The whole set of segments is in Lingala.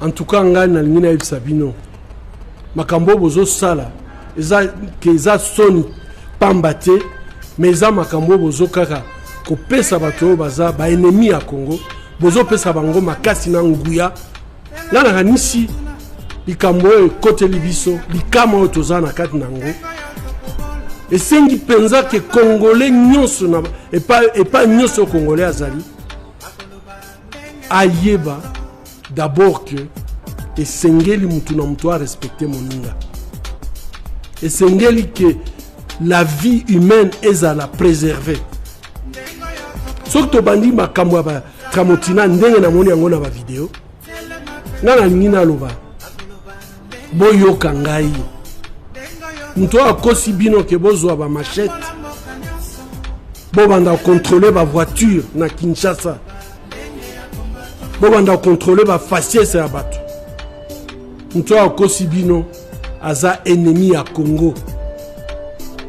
En tout cas, ngani na lingina yebisa bino. Makambo bozo sala. Eza soni pambate. Mais eza makambo bozo kaka. Ko pesa bato baza ba ennemi ya Congo. Bozo pesa bango makasi na nguya. Là na kanisi likambo kote libiso. Likama oyo toza na kati nango. Et sengi penza que Congolais nyonso na et pas nyonso Congolais azali. Ayeba d'abord que et sengeli mutu na mutu a respecter moninga. Et sengeli que la vie humaine est à la préserver. Sok to bandi makambo ba Tramotina ndenge na moni yango na ba vidéo. Ngana ngina loba. Boyo kangai. Mutu a kosi bino ke bozwa ba machette. Bo banda contrôler ba voiture na Kinshasa. Bo banda contrôler ba faciès ya bato. Mutu a kosi bino aza ennemi ya Congo.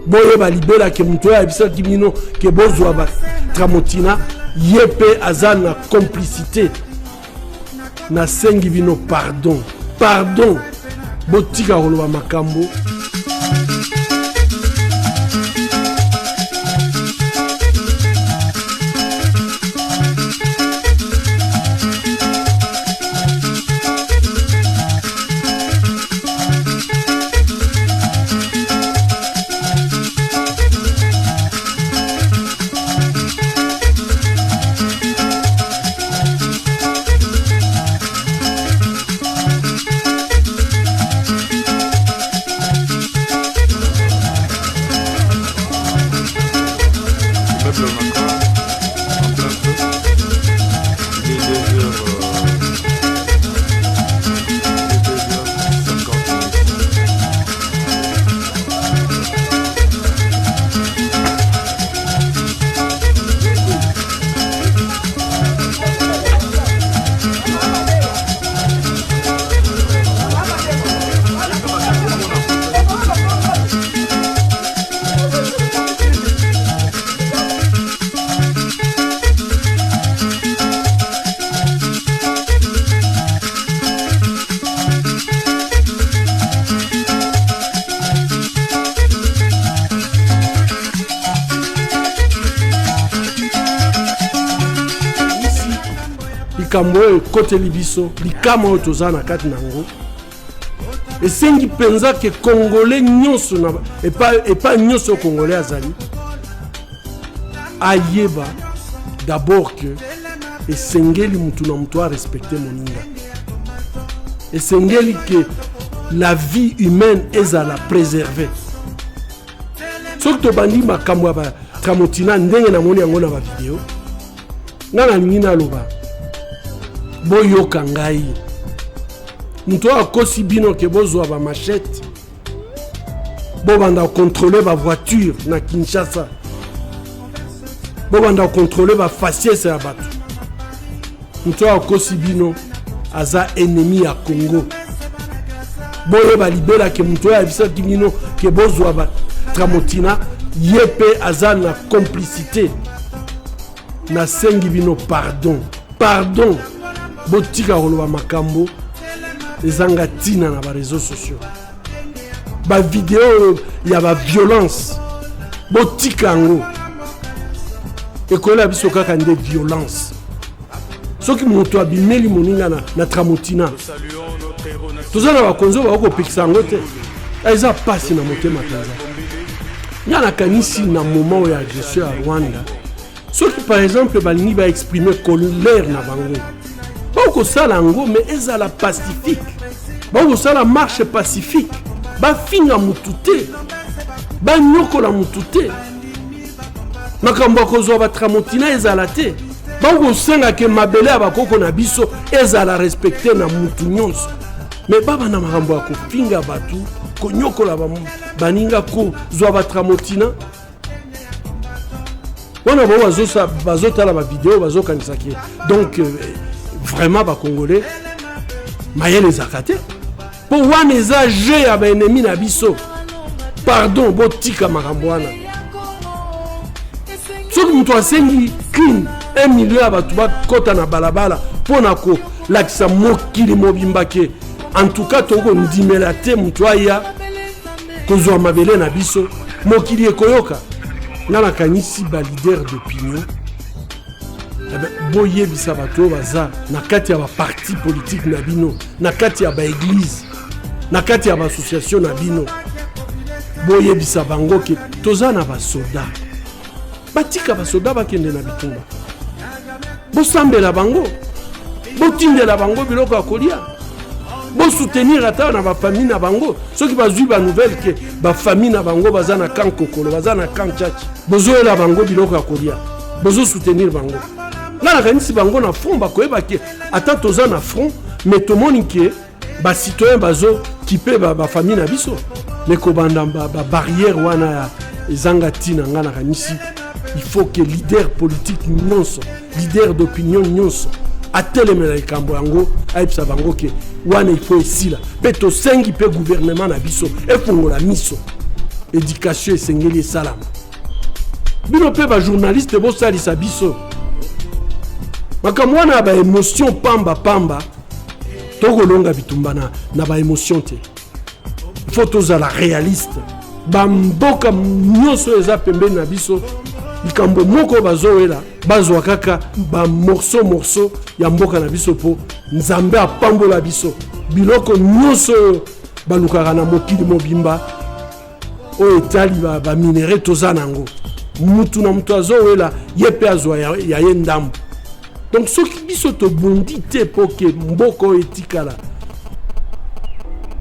Boye ba libela ke mutu a bisa kibino ke bozwa ba Tramotina yepe aza na complicité. Na sengi bino pardon. Pardon. Botika koloba makambo. Likambo kote libiso, likama oyo toza na kati nango. Et sengi penza que Congolais nyonso na et pas nyonso Congolais azali. Ayeba d'abord que et sengeli mutu na mutu a respecter moninga. Et sengeli que la vie humaine est à la préserver. Sok to bandi makambo ba Tramotina ndenge na moni yango na ba vidéo. Ngana ngina loba. Boyo kangai. Mutu a kosi bino ke bozwa ba machette. Bo banda contrôler ba voiture na Kinshasa. Bo banda contrôler ba faciès ya bato. Mutu a kosi bino aza ennemi ya Congo. Boye ba libela ke mutu a bisa kimino ke bozwa ba Tramotina yepe aza na complicité. Na sengi bino pardon. Pardon. Botika koloba makambo ezanga tina na ba réseaux sociaux. Ba vidéo ya ba violence. Botika ngo. Ekola biso kaka nde violence. Soki moto abimeli moninga na Tramotina. Tozana ba konzo ba ko pikisa ngo te. Eza pasi na motema taza. Nyana kanisi na moment ya agression à Rwanda. Soki par exemple balingi ba exprimer colère na bango. Bako sala ngo mais ezala pacifique. Bako sala marche pacifique. Ba finga mutute. Ba nyoko la mutute. Makambo kozwa ba Tramotina ezala te. Bako senga ke mabele abakoko na biso ezala respecter na mutu nyonso. Mais baba na makambo ko finga batu ko nyoko la baninga ko zwa ba Tramotina. Wana bo bazotala ba vidéo bazokanisa ki. Donc vraiment ba Congolais mayele zakate po wana eza jeu ya ba ennemi na biso. Pardon botika makambo wana. Soki mutu asengi crime 1 million ya batu bakota na balabala pona ko lakisa mokili mobimba ke en tout cas toko ndimela te mutu aya kozwa mabele na biso mokili ekoyoka nga nakanisi ba leader d'opinion boyebisa bato baza na kati ya baparti politique na bino na kati ya baeglise na kati ya baassociation na bino boyebisa bango ke toza na basoda batika basoda bakende na bitumba bosambela bango botindela bango biloko ya kolia bosoutenir ata na bafamille na bango soki bazwi banouvelle ke bafamille na bango baza na kan kokolo baza na kan chachi bozoyela bango biloko ya kolia bozosoutenir bango nga nakanisi bango na front bakoyeba ke ata toza na front mais tomoni ke bacitoyen bazokipe bafamille na biso mais kobanda babarrière wana ezanga ntina nga nakanisi il faut que leader politique nyonso leader d'opinion nyonso atelemela likambo yango ayebisa bango ke wana il faut esila mpe tosengi mpe gouvernement na biso efungola miso éducation esengeli esalama bino mpe bajournaliste bosalisa biso makambo wana ya baémotion pamba tokolonga bitumba na baémotion te faut tozala réaliste bamboka nyonso eza pembeni na biso likambo moko bazowela bazwa kaka morceau ya mboka na biso po nzambe apambola biso biloko nyonso balukaka na mokili mobimba oyo etali baminere toza nango mutu na mutu azowela ye mpe azwa ya ye ndambo donc soki biso tobundi te po ke mboka oyo etikala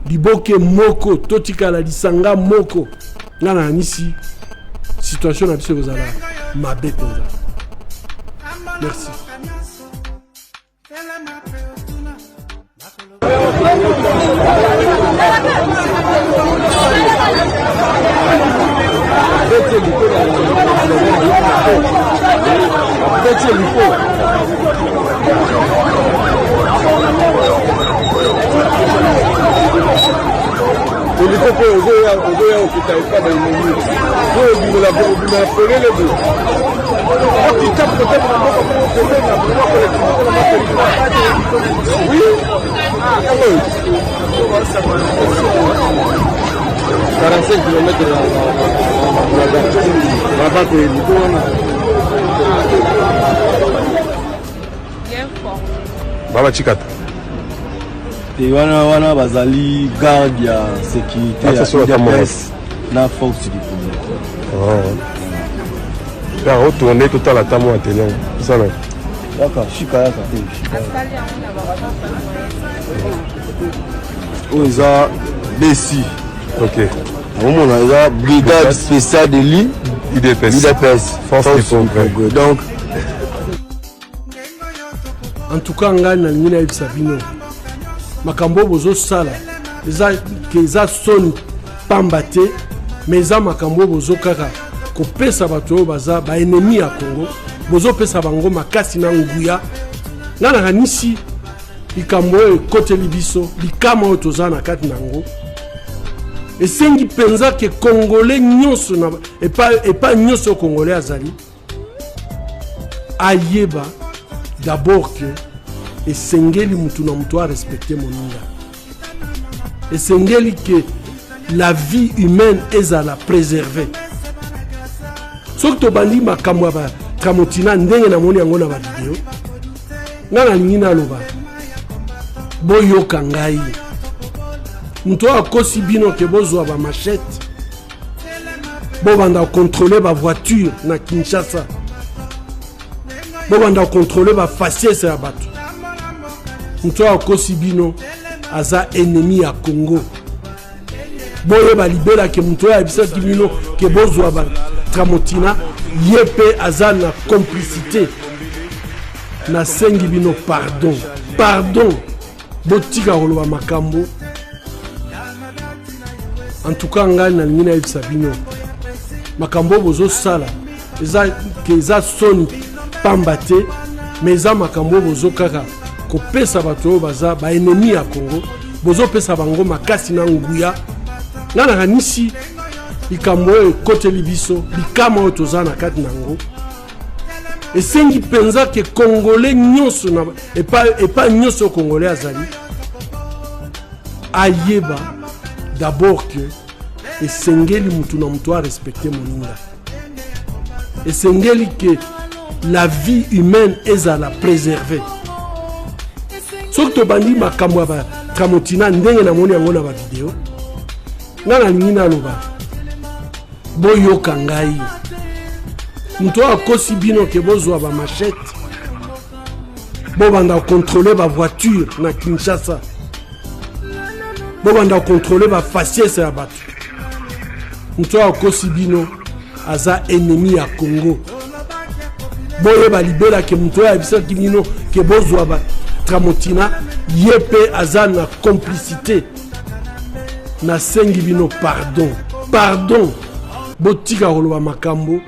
liboke moko totikala lisanga moko nga na anisi situation na biso kozala mabe mpenza. Merci. Baba Chikata. Et wana bazali garde ya sécurité ya presse na force du pouvoir. Ya retourner tout à la tamo atelier. Ça là. D'accord, shika. Oza Bessi. OK. On a brigade spéciale de l'IDPS. Force du progrès. Donc en tout cas nga na ngina yebisa bino makambo bozo sala eza soni pamba te mais eza makambo bozo kaka kopesa bato oyo baza baennemi ya Congo bozopesa bango makasi na nguya nga nakanisi likambo oyo ekoteli biso likama oyo toza na kati nango esengi mpenza ke congolais nyonso epa nyonso congolais azali ayeba d'abord que esengeli mutu na mutu a respecter moninga esengeli que la vie humaine ezala préservée soki tobandi makambo ya Tramotina ndenge namoni yango na bavideo nga nalingi naloba boyoka ngai mutu oyo akosi bino ke bozwa bamachete bobanda kontrole bavoiture na Kinshasa bobanda kontrole bafaciese ya bato mutu oyo akosi bino aza ennemi ya Congo boyeba libela ke mutu oyo ayebisaki bino ke bozwa Tramotina ye mpe aza na complicité nasengi bino pardon botika koloba makambo en tout cas ngai nalingi nayebisa bino makambo bozosala eza soni pamba te mais eza makambo bozo kaka kopesa bato oyo baza baennemi ya Congo bozopesa bango makasi na nguya nga nakanisi likambo oyo ekoteli biso likama oyo toza na kati nango esengi penza ke congolais nyonso na et pas nyonso congolais azali ayeba d'abord que esengeli mutu na mutu a respecter moninga, esengeli que la vie humaine ezala préservée. Soki tobandi makambo ya Tramontina ndenge na moni yango na ba video nga nalingi naloba boyoka ngai mutu akosi bino ke bozwa ba machette bobanda contrôler ba voiture na Kinshasa, bobanda contrôler ba faciès ya bato, mutu akosi bino aza ennemi ya Congo, boye ba libela ke mutu ya bisa kibino ke bozwa ba Tramontina yepe aza na complicité na sengi bino pardon botika koloba makambo